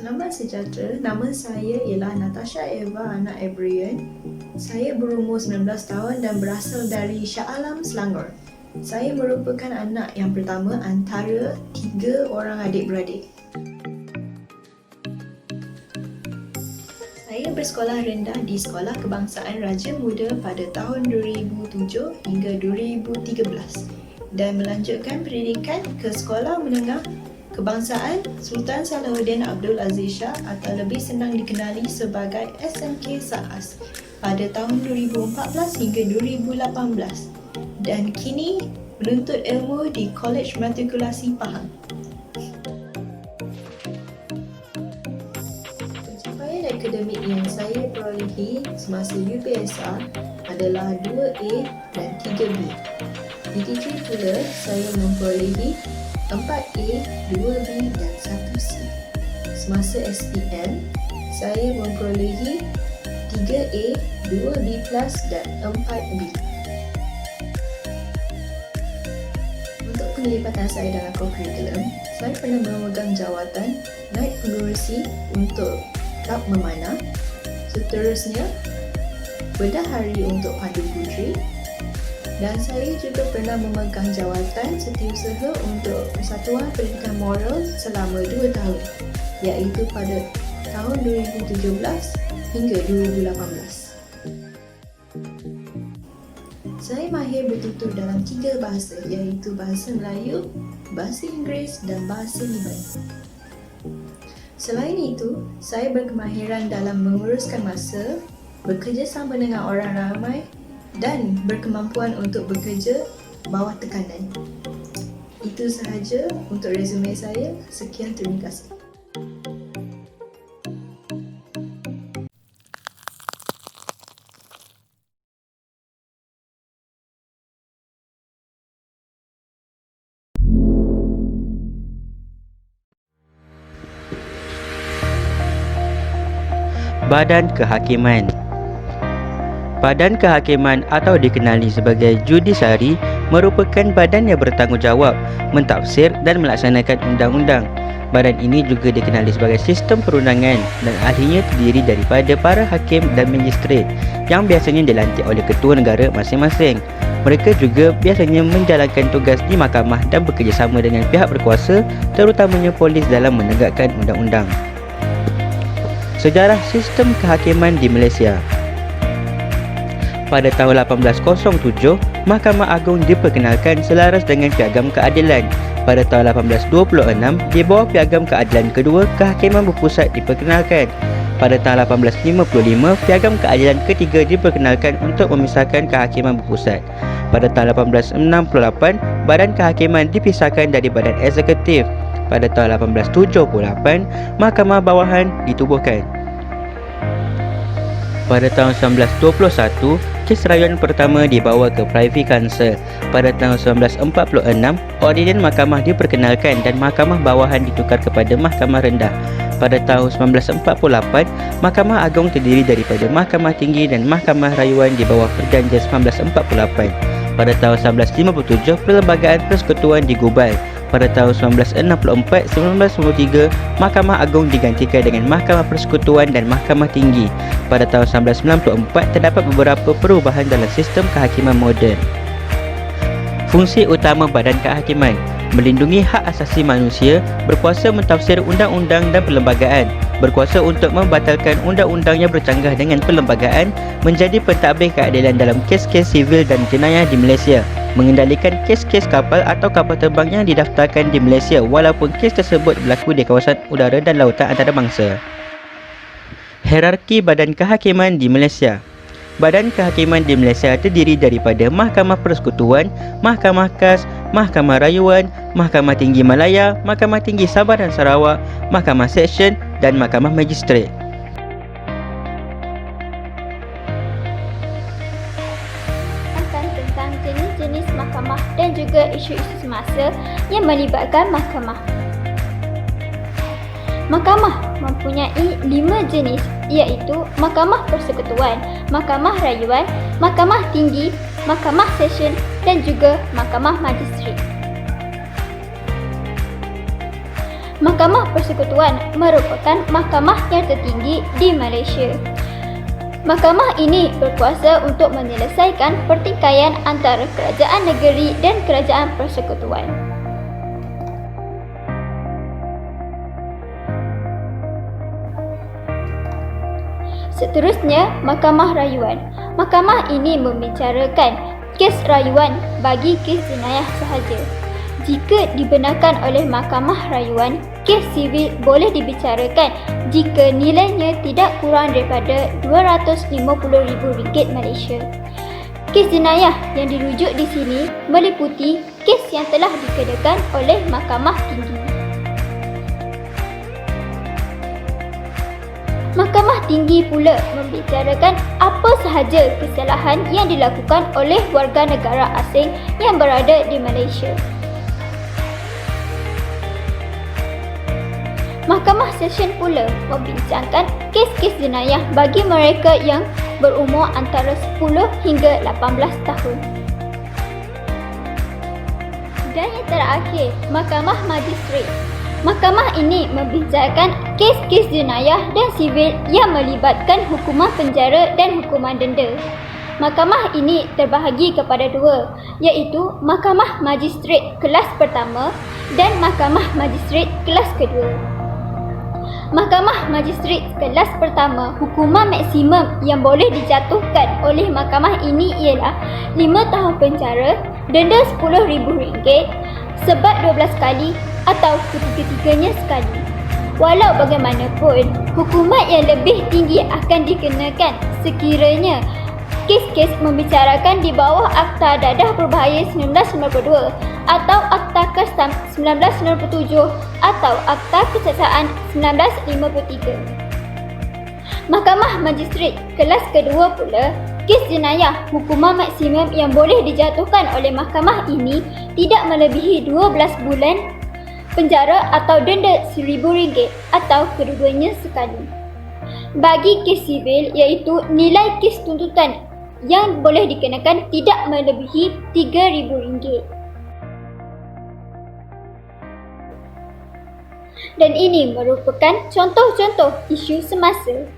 Selamat sejahtera, nama saya ialah Natasha Eva Anak Abrian. Saya berumur 19 tahun dan berasal dari Shah Alam, Selangor. Saya merupakan anak yang pertama antara 3 orang adik-beradik. Saya bersekolah rendah di Sekolah Kebangsaan Raja Muda pada tahun 2007 hingga 2013 dan melanjutkan pendidikan ke Sekolah Menengah Kebangsaan Sultan Salahuddin Abdul Aziz Shah atau lebih senang dikenali sebagai SMK SAAS pada tahun 2014 hingga 2018 dan kini menuntut ilmu di Kolej Matrikulasi Pahang. Pencapaian akademik yang saya perolehi semasa UPSR adalah 2A dan 3B. Begitu pula saya memperolehi 4A, 2B dan 1C. Semasa SPM, saya memperolehi 3A, 2B+ dan 4B. Untuk penglibatan saya dalam kurikulum, saya pernah memegang jawatan naib pengerusi untuk Klub Memanah, seterusnya bendahari untuk Pandu Puteri, dan saya juga pernah memegang jawatan setiausaha untuk Persatuan Pendidikan Moral selama 2 tahun, iaitu pada tahun 2017 hingga 2018. Saya mahir bertutur dalam 3 bahasa, iaitu bahasa Melayu, bahasa Inggeris dan bahasa Liban. Selain itu, saya berkemahiran dalam menguruskan masa, bekerjasama dengan orang ramai dan berkemampuan untuk bekerja bawah tekanan. Itu sahaja untuk resume saya. Sekian, terima kasih. Badan Kehakiman. Badan Kehakiman atau dikenali sebagai Judisiari merupakan badan yang bertanggungjawab mentafsir dan melaksanakan undang-undang. Badan ini juga dikenali sebagai sistem perundangan dan ahlinya terdiri daripada para hakim dan magistrate yang biasanya dilantik oleh ketua negara masing-masing. Mereka juga biasanya menjalankan tugas di mahkamah dan bekerjasama dengan pihak berkuasa, terutamanya polis dalam menegakkan undang-undang. Sejarah sistem kehakiman di Malaysia. Pada tahun 1807, Mahkamah Agung diperkenalkan selaras dengan Piagam Keadilan. Pada tahun 1826, di bawah Piagam Keadilan kedua, Kehakiman Berpusat diperkenalkan. Pada tahun 1855, Piagam Keadilan ketiga diperkenalkan untuk memisahkan Kehakiman Berpusat. Pada tahun 1868, Badan Kehakiman dipisahkan dari Badan Eksekutif. Pada tahun 1878, Mahkamah Bawahan ditubuhkan. Pada tahun 1921, kes rayuan pertama dibawa ke Privy Council. Pada tahun 1946, Ordinan Mahkamah diperkenalkan dan Mahkamah Bawahan ditukar kepada Mahkamah Rendah. Pada tahun 1948, Mahkamah Agung terdiri daripada Mahkamah Tinggi dan Mahkamah Rayuan di bawah Perjanjian 1948. Pada tahun 1957, Perlembagaan Persekutuan digubal. Pada tahun 1964-1993, Mahkamah Agung digantikan dengan Mahkamah Persekutuan dan Mahkamah Tinggi. Pada tahun 1994, terdapat beberapa perubahan dalam sistem kehakiman moden. Fungsi utama Badan Kehakiman: melindungi hak asasi manusia, berkuasa mentafsir undang-undang dan perlembagaan, berkuasa untuk membatalkan undang-undang yang bercanggah dengan perlembagaan, menjadi pentadbir keadilan dalam kes-kes sivil dan jenayah di Malaysia, mengendalikan kes-kes kapal atau kapal terbang yang didaftarkan di Malaysia walaupun kes tersebut berlaku di kawasan udara dan lautan antarabangsa. Hierarki Badan Kehakiman di Malaysia. Badan Kehakiman di Malaysia terdiri daripada Mahkamah Persekutuan, Mahkamah KAS, Mahkamah Rayuan, Mahkamah Tinggi Malaya, Mahkamah Tinggi Sabah dan Sarawak, Mahkamah Seksyen dan Mahkamah Magistrate. Tentang jenis-jenis mahkamah dan juga isu-isu semasa yang melibatkan mahkamah. Mahkamah mempunyai 5 jenis, iaitu Mahkamah Persekutuan, Mahkamah Rayuan, Mahkamah Tinggi, Mahkamah Seksyen dan juga Mahkamah Magistrate. Mahkamah Persekutuan merupakan mahkamah yang tertinggi di Malaysia. Mahkamah ini berkuasa untuk menyelesaikan pertikaian antara kerajaan negeri dan kerajaan persekutuan. Seterusnya, Mahkamah Rayuan. Mahkamah ini membicarakan kes rayuan bagi kes jenayah sahaja. Jika dibenarkan oleh Mahkamah Rayuan, kes sivil boleh dibicarakan jika nilainya tidak kurang daripada RM250,000 Malaysia. Kes jenayah yang dirujuk di sini meliputi kes yang telah dikenakan oleh Mahkamah Tinggi. Mahkamah Tinggi pula membicarakan apa sahaja kesalahan yang dilakukan oleh warga negara asing yang berada di Malaysia. Mahkamah Session pula membincangkan kes-kes jenayah bagi mereka yang berumur antara 10 hingga 18 tahun. Dan yang terakhir, Mahkamah Magistrate. Mahkamah ini membicarakan kes-kes jenayah dan sivil yang melibatkan hukuman penjara dan hukuman denda. Mahkamah ini terbahagi kepada dua, iaitu Mahkamah Magistrate kelas pertama dan Mahkamah Magistrate kelas kedua. Mahkamah Magistrate kelas pertama, hukuman maksimum yang boleh dijatuhkan oleh mahkamah ini ialah 5 tahun penjara, denda RM10,000, sebat 12 kali atau ketiga-tiganya sekali. Walau bagaimanapun, hukuman yang lebih tinggi akan dikenakan sekiranya kes-kes membicarakan di bawah Akta Dadah Berbahaya 1992 atau Akta Kastam 1997 atau Akta Kesaksaan 1953. Mahkamah Magistrate kelas kedua pula, kes jenayah, hukuman maksimum yang boleh dijatuhkan oleh mahkamah ini tidak melebihi 12 bulan penjara atau denda RM1,000 atau kedua-duanya sekali. Bagi kes sivil, iaitu nilai kes tuntutan yang boleh dikenakan tidak melebihi RM3,000. Dan ini merupakan contoh-contoh isu semasa.